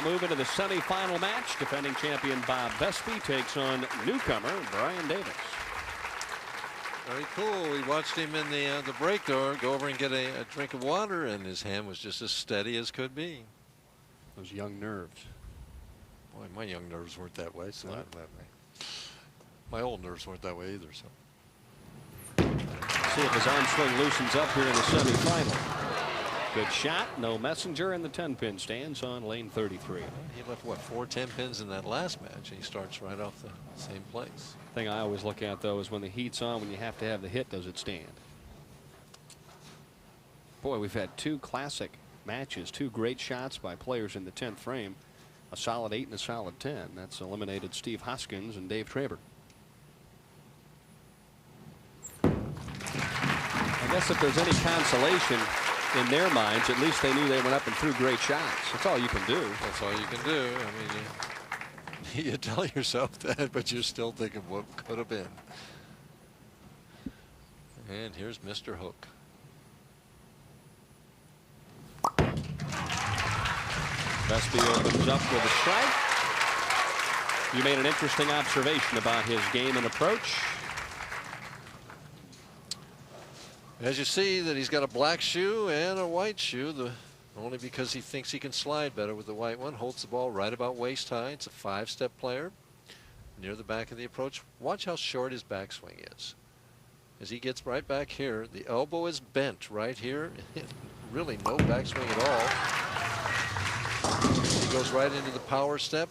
Move into the semifinal match. Defending champion Bob Vespi takes on newcomer Brian Davis. Very cool. We watched him in the break door go over and get a drink of water, and his hand was just as steady as could be. Those young nerves. Boy, my young nerves weren't that way. So my old nerves weren't that way either. So see if his arm swing loosens up here in the semifinal. Good shot. No messenger, in the 10-pin stands on lane 33. He left, what, 4 10-pins in that last match, and he starts right off the same place. Thing I always look at, though, is when the heat's on, when you have to have the hit, does it stand? Boy, we've had 2 classic matches, 2 great shots by players in the 10th frame. A solid 8 and a solid 10. That's eliminated Steve Hoskins and Dave Traber. I guess if there's any consolation in their minds, at least they knew they went up and threw great shots. That's all you can do. That's all you can do. I mean, you tell yourself that, but you're still thinking what could have been. And here's Mr. Hook. Vespi opens up with a strike. You made an interesting observation about his game and approach. As you see that he's got a black shoe and a white shoe, only because he thinks he can slide better with the white one. Holds the ball right about waist high. It's a 5-step player near the back of the approach. Watch how short his backswing is. As he gets right back here, the elbow is bent right here. Really no backswing at all. He goes right into the power step.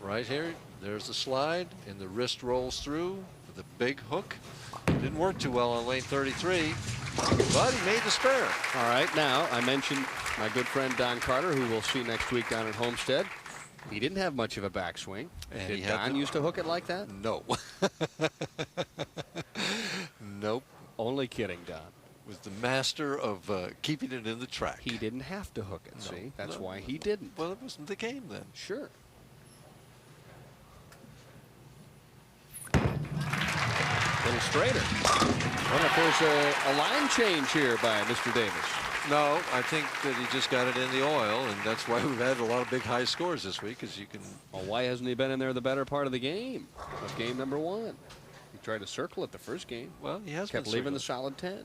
Right here, there's the slide, and the wrist rolls through with a big hook. Didn't work too well on lane 33, but he made the spare. All right, now I mentioned my good friend Don Carter, who we'll see next week down at Homestead. He didn't have much of a backswing. And did Don used to hook it like that? No. Nope. Only kidding, Don. Was the master of keeping it in the track. He didn't have to hook it, no, see? That's no. why he didn't. Well, it wasn't the game then. Sure. Little straighter. I wonder if there's a line change here by Mr. Davis. No, I think that he just got it in the oil, and that's why we've had a lot of big high scores this week, as you can. Well, why hasn't he been in there the better part of the game? Of game number 1. He tried to circle it the first game. Well, he has kept leaving the solid 10.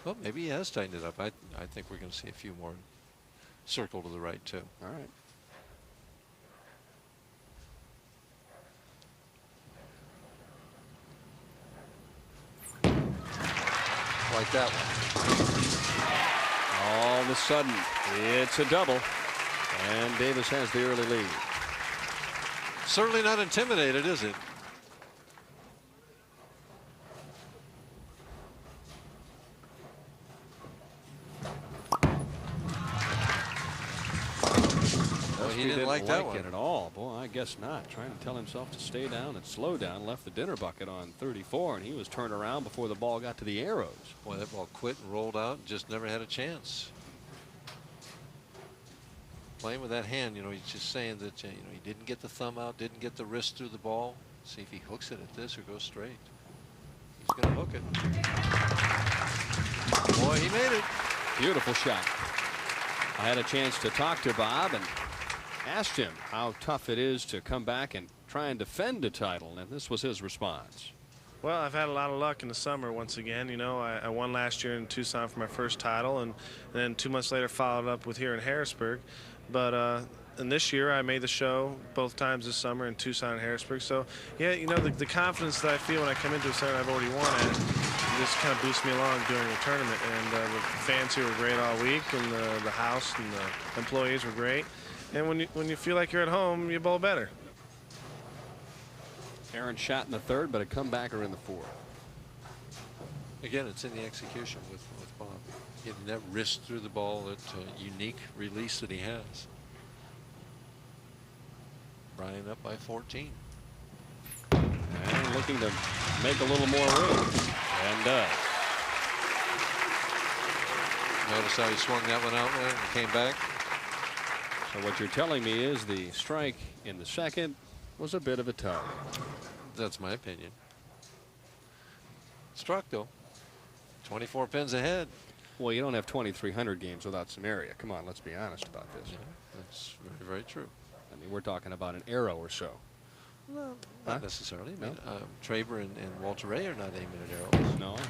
Well, maybe he has tightened it up. I think we're going to see a few more circle to the right too. All right. Like that one. All of a sudden, it's a double, and Davis has the early lead. Certainly not intimidated, is it? Well, he didn't like that one at all. Boy, I guess not. Trying to tell himself to stay down and slow down. Left the dinner bucket on 34, and he was turned around before the ball got to the arrows. Boy, that ball quit and rolled out and just never had a chance. Playing with that hand, you know, he's just saying that, you know, he didn't get the thumb out, didn't get the wrist through the ball. See if he hooks it at this or goes straight. He's going to hook it. Boy, he made it. Beautiful shot. I had a chance to talk to Bob and asked him how tough it is to come back and try and defend a title, and this was his response. Well, I've had a lot of luck in the summer once again. You know, I won last year in Tucson for my first title, and then 2 months later followed up with here in Harrisburg. But and this year I made the show both times this summer in Tucson and Harrisburg. So, yeah, you know, the confidence that I feel when I come into a center I've already won at, just kind of boosts me along during the tournament. And the fans here were great all week, and the house and the employees were great. And when you feel like you're at home, you bowl better. Aaron shot in the 3rd, but a comebacker in the 4th. Again, it's in the execution with Bob. Getting that wrist through the ball, that unique release that he has. Brian up by 14. And looking to make a little more room. And does. Notice how he swung that one out there and came back. So what you're telling me is the strike in the 2nd was a bit of a tug. That's my opinion. Struck, though. 24 pins ahead. Well, you don't have 2,300 games without some area. Come on, let's be honest about this. Yeah, that's very, very true. I mean, we're talking about an arrow or so. No, not Huh? necessarily. I No? mean, Traver and Walter Ray are not aiming at arrows. No, I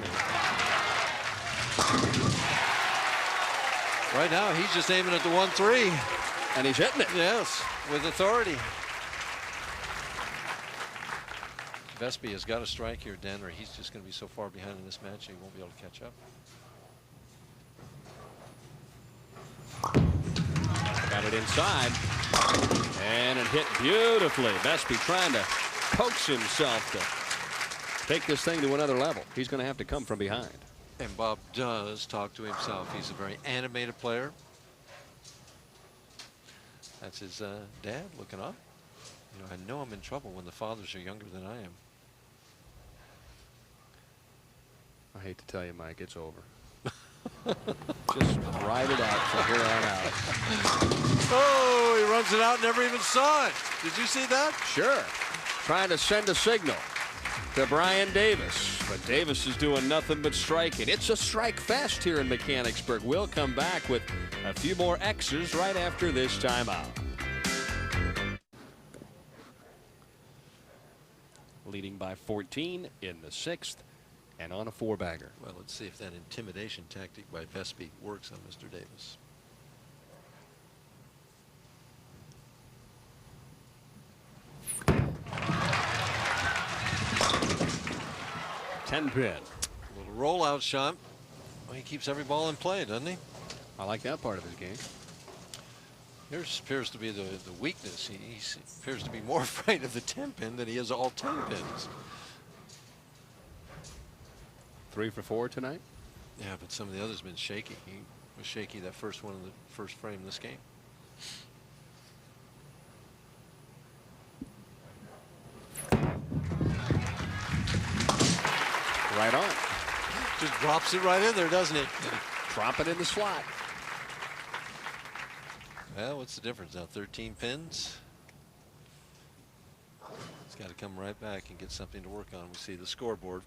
Right now, he's just aiming at the 1-3. and he's hitting it. Yes, with authority. Vespi has got to strike here, Dan, or he's just going to be so far behind in this match he won't be able to catch up. Got it inside. And it hit beautifully. Vespi trying to coax himself to take this thing to another level. He's going to have to come from behind. And Bob does talk to himself. He's a very animated player. That's his dad looking up. You know, I know I'm in trouble when the fathers are younger than I am. I hate to tell you, Mike, it's over. Just ride it out from here on out. Oh, he runs it out, never even saw it. Did you see that? Sure. Trying to send a signal to Brian Davis. But Davis is doing nothing but striking. It's a strike fest here in Mechanicsburg. We'll come back with a few more X's right after this timeout. Leading by 14 in the 6th and on a 4-bagger. Well, let's see if that intimidation tactic by Vespi works on Mr. Davis. Ten-pin. A little rollout shot. Well, he keeps every ball in play, doesn't he? I like that part of his game. Here appears to be the weakness. He appears to be more afraid of the 10-pin than he is all 10 pins. 3 for 4 tonight. Yeah, but some of the others have been shaky. He was shaky that first one in the first frame of this game. Right on. Just drops it right in there, doesn't he? Drop it in the slot. Well, what's the difference now? 13 pins. It's got to come right back and get something to work on. We see the scoreboard.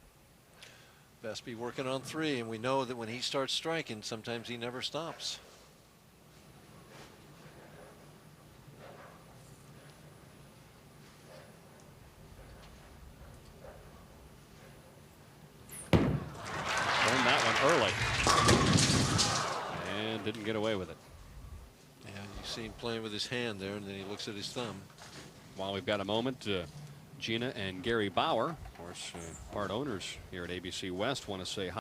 Vespi working on 3, and we know that when he starts striking, sometimes he never stops. Turned that one early. And didn't get away with it. Yeah, you see him playing with his hand there, and then he looks at his thumb. While we've got a moment, Gina and Gary Bauer, of course, part owners here at ABC West, want to say hi.